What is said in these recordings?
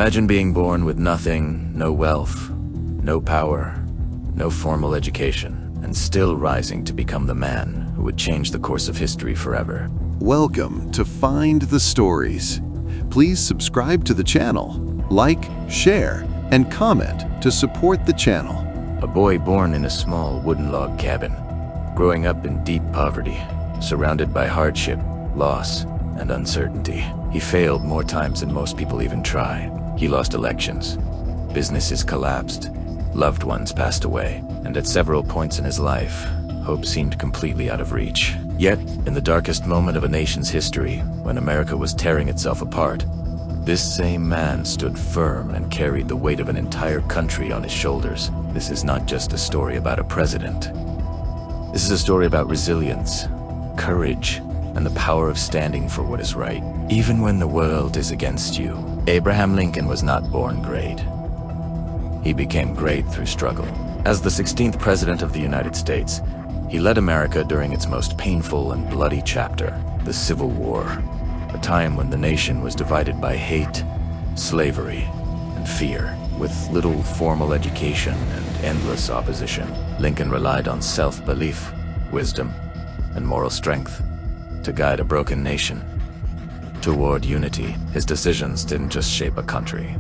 Imagine being born with nothing, no wealth, no power, no formal education, and still rising to become the man who would change the course of history forever. Welcome to Find the Stories. Please subscribe to the channel, like, share, and comment to support the channel. A boy born in a small wooden log cabin, growing up in deep poverty, surrounded by hardship, loss, and uncertainty. He failed more times than most people even try. He lost elections, businesses collapsed, loved ones passed away, and at several points in his life, hope seemed completely out of reach. Yet, in the darkest moment of a nation's history, when America was tearing itself apart, this same man stood firm and carried the weight of an entire country on his shoulders. This is not just a story about a president. This is a story about resilience, courage, and the power of standing for what is right, even when the world is against you. Abraham Lincoln was not born great. He became great through struggle. As the 16th President of the United States, he led America during its most painful and bloody chapter, the Civil War, a time when the nation was divided by hate, slavery, and fear. With little formal education and endless opposition, Lincoln relied on self-belief, wisdom, and moral strength to guide a broken nation toward unity. His decisions didn't just shape a country.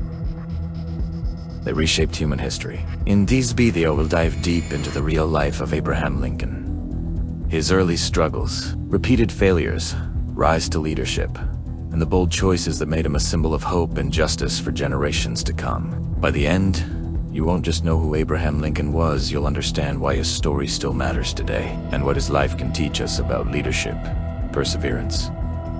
They reshaped human history. In these video, we'll dive deep into the real life of Abraham Lincoln. His early struggles, repeated failures, rise to leadership, and the bold choices that made him a symbol of hope and justice for generations to come. By the end, you won't just know who Abraham Lincoln was, you'll understand why his story still matters today, and what his life can teach us about leadership, perseverance,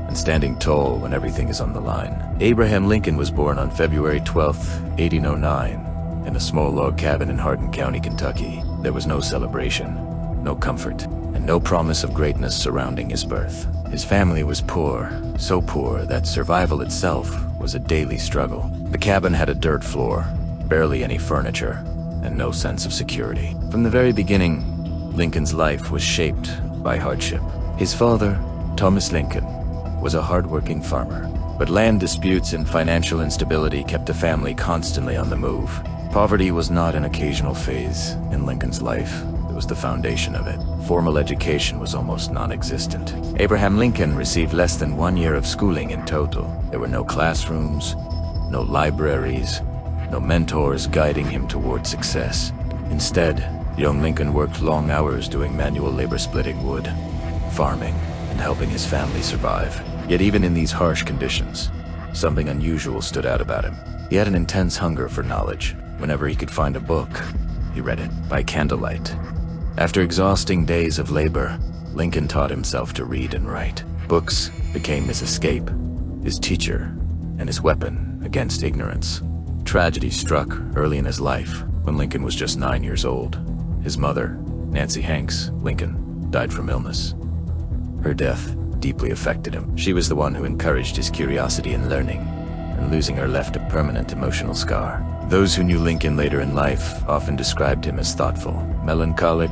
and standing tall when everything is on the line. Abraham Lincoln was born on February 12, 1809, in a small log cabin in Hardin County, Kentucky. There was no celebration, no comfort, and no promise of greatness surrounding his birth. His family was poor, so poor that survival itself was a daily struggle. The cabin had a dirt floor, barely any furniture, and no sense of security. From the very beginning, Lincoln's life was shaped by hardship. His father, Thomas Lincoln, was a hard-working farmer, but land disputes and financial instability kept the family constantly on the move. Poverty was not an occasional phase in Lincoln's life. It was the foundation of it. Formal education was almost non-existent. Abraham Lincoln received less than 1 year of schooling in total. There were no classrooms, no libraries, no mentors guiding him toward success. Instead, young Lincoln worked long hours doing manual labor, splitting wood, farming, and helping his family survive. Yet even in these harsh conditions, something unusual stood out about him. He had an intense hunger for knowledge. Whenever he could find a book, he read it by candlelight. After exhausting days of labor, Lincoln taught himself to read and write. Books became his escape, his teacher, and his weapon against ignorance. Tragedy struck early in his life when Lincoln was just 9 years old. His mother, Nancy Hanks Lincoln, died from illness. Her death deeply affected him. She was the one who encouraged his curiosity in learning, and losing her left a permanent emotional scar. Those who knew Lincoln later in life often described him as thoughtful, melancholic,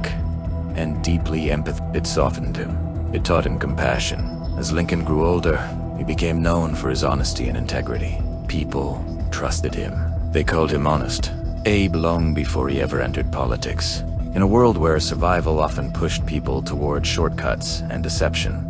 and deeply empathetic. It softened him. It taught him compassion. As Lincoln grew older, he became known for his honesty and integrity. People trusted him. They called him Honest Abe long before he ever entered politics. In a world where survival often pushed people toward shortcuts and deception,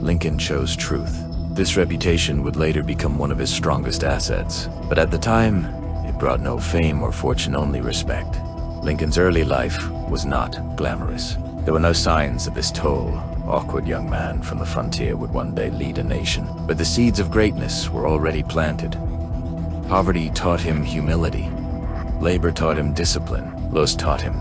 Lincoln chose truth. This reputation would later become one of his strongest assets. But at the time, it brought no fame or fortune, only respect. Lincoln's early life was not glamorous. There were no signs that this tall, awkward young man from the frontier would one day lead a nation. But the seeds of greatness were already planted. Poverty taught him humility. Labor taught him discipline. Loss taught him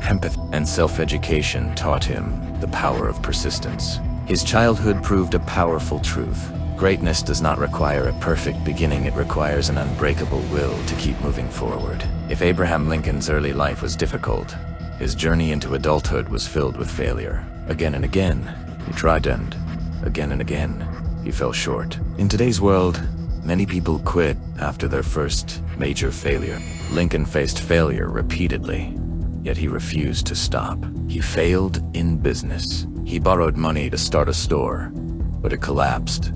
empathy. And self-education taught him the power of persistence. His childhood proved a powerful truth. Greatness does not require a perfect beginning, it requires an unbreakable will to keep moving forward. If Abraham Lincoln's early life was difficult, his journey into adulthood was filled with failure. Again and again, he tried, and again, he fell short. In today's world, many people quit after their first major failure. Lincoln faced failure repeatedly, yet he refused to stop. He failed in business. He borrowed money to start a store, but it collapsed,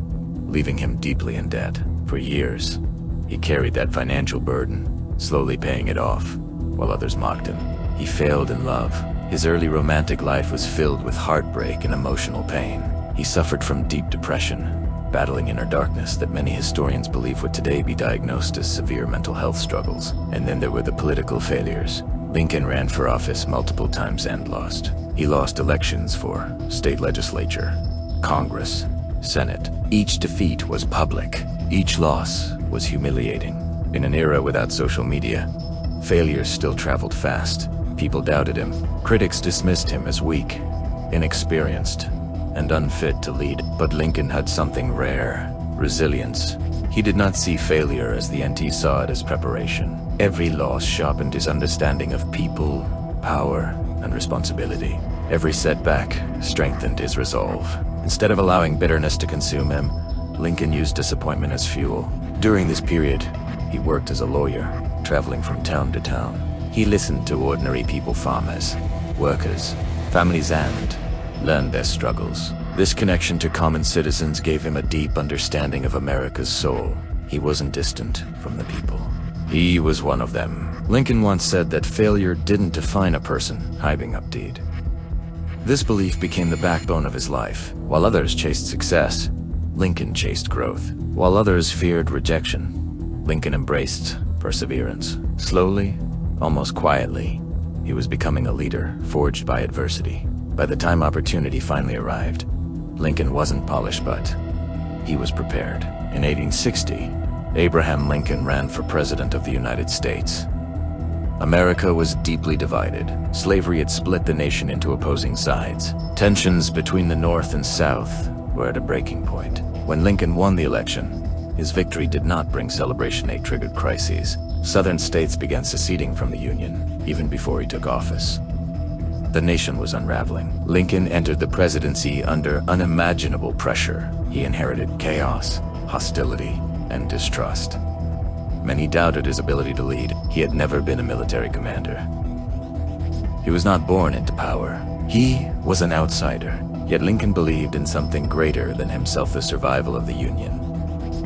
leaving him deeply in debt. For years, He carried that financial burden, slowly paying it off, while others mocked him. He failed in love. His early romantic life was filled with heartbreak and emotional pain. He suffered from deep depression, battling inner darkness that many historians believe would today be diagnosed as severe mental health struggles. And then there were the political failures. Lincoln ran for office multiple times and lost. He lost elections for state legislature, Congress, Senate. Each defeat was public. Each loss was humiliating. In an era without social media, failures still traveled fast. People doubted him. Critics dismissed him as weak, inexperienced, and unfit to lead. But Lincoln had something rare: resilience. He did not see failure as the NT saw it as preparation. Every loss sharpened his understanding of people, power, and responsibility. Every setback strengthened his resolve. Instead of allowing bitterness to consume him, Lincoln used disappointment as fuel. During this period, he worked as a lawyer, traveling from town to town. He listened to ordinary people, farmers, workers, families, and learned their struggles. This connection to common citizens gave him a deep understanding of America's soul. He wasn't distant from the people. He was one of them. Lincoln once said that failure didn't define a person, hyping up did. This belief became the backbone of his life. While others chased success, Lincoln chased growth. While others feared rejection, Lincoln embraced perseverance. Slowly, almost quietly, he was becoming a leader forged by adversity. By the time opportunity finally arrived, Lincoln wasn't polished, but he was prepared. In 1860, Abraham Lincoln ran for President of the United States. America was deeply divided. Slavery had split the nation into opposing sides. Tensions between the North and South were at a breaking point. When Lincoln won the election, his victory did not bring celebration. It triggered crises. Southern states began seceding from the Union, even before he took office. The nation was unraveling. Lincoln entered the presidency under unimaginable pressure. He inherited chaos, hostility, and distrust. Many doubted his ability to lead. He had never been a military commander. He was not born into power. He was an outsider. Yet Lincoln believed in something greater than himself: the survival of the Union.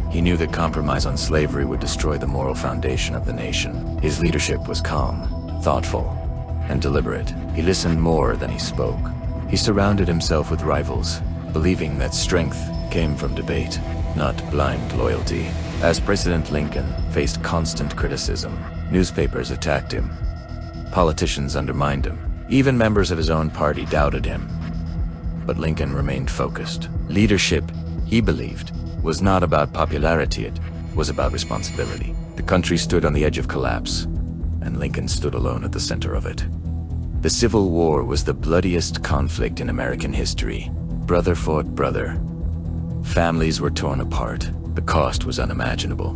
He knew that compromise on slavery would destroy the moral foundation of the nation. His leadership was calm, thoughtful, and deliberate. He listened more than he spoke. He surrounded himself with rivals, believing that strength came from debate, not blind loyalty. As President, Lincoln faced constant criticism. Newspapers attacked him. Politicians undermined him. Even members of his own party doubted him. But Lincoln remained focused. Leadership, he believed, was not about popularity, it was about responsibility. The country stood on the edge of collapse, and Lincoln stood alone at the center of it. The Civil War was the bloodiest conflict in American history. Brother fought brother. Families were torn apart. The cost was unimaginable.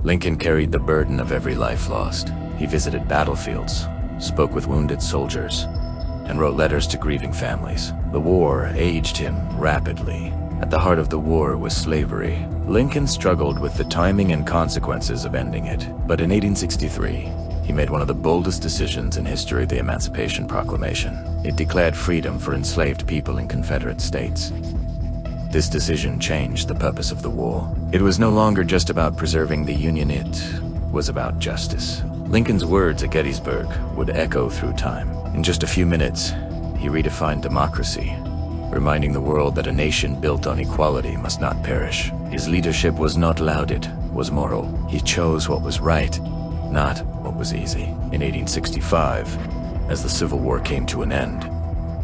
Lincoln carried the burden of every life lost. He visited battlefields, spoke with wounded soldiers, and wrote letters to grieving families. The war aged him rapidly. At the heart of the war was slavery. Lincoln struggled with the timing and consequences of ending it. But in 1863, he made one of the boldest decisions in history: the Emancipation Proclamation. It declared freedom for enslaved people in Confederate states. This decision changed the purpose of the war. It was no longer just about preserving the Union, it was about justice. Lincoln's words at Gettysburg would echo through time. In just a few minutes, he redefined democracy, reminding the world that a nation built on equality must not perish. His leadership was not loud, it was moral. He chose what was right, not what was easy. In 1865, as the Civil War came to an end,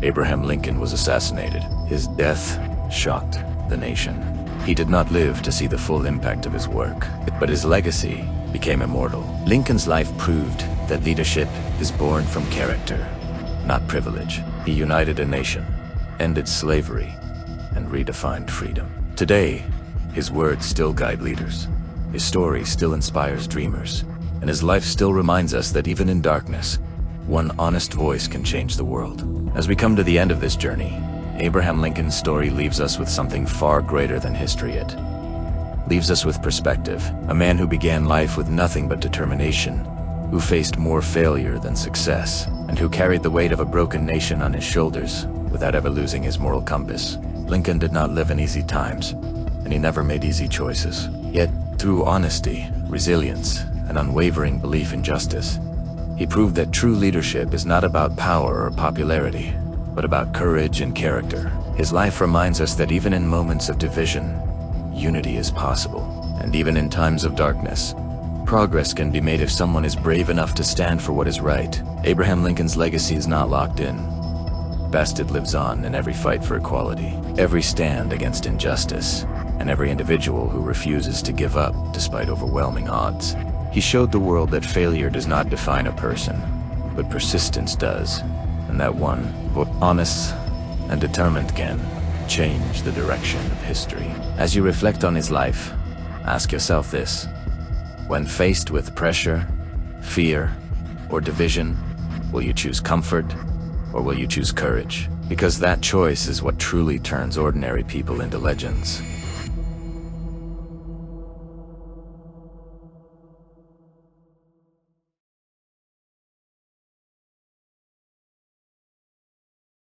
Abraham Lincoln was assassinated. His death shocked the nation. He did not live to see the full impact of his work, but his legacy became immortal. Lincoln's life proved that leadership is born from character, not privilege. He united a nation, ended slavery, and redefined freedom. Today, his words still guide leaders. His story still inspires dreamers, and his life still reminds us that even in darkness, one honest voice can change the world. As we come to the end of this journey, Abraham Lincoln's story leaves us with something far greater than history. It leaves us with perspective. A man who began life with nothing but determination, who faced more failure than success, and who carried the weight of a broken nation on his shoulders without ever losing his moral compass. Lincoln did not live in easy times, and he never made easy choices. Yet, Through honesty, resilience, and unwavering belief in justice, he proved that true leadership is not about power or popularity, but about courage and character. His life reminds us that even in moments of division, unity is possible. And even in times of darkness, progress can be made if someone is brave enough to stand for what is right. Abraham Lincoln's legacy is not locked in. It lives on in every fight for equality, every stand against injustice, and every individual who refuses to give up despite overwhelming odds. He showed the world that failure does not define a person, but persistence does, and that one, both honest and determined, can change the direction of history. As you reflect on his life, ask yourself this: when faced with pressure, fear, or division, will you choose comfort, or will you choose courage? Because that choice is what truly turns ordinary people into legends.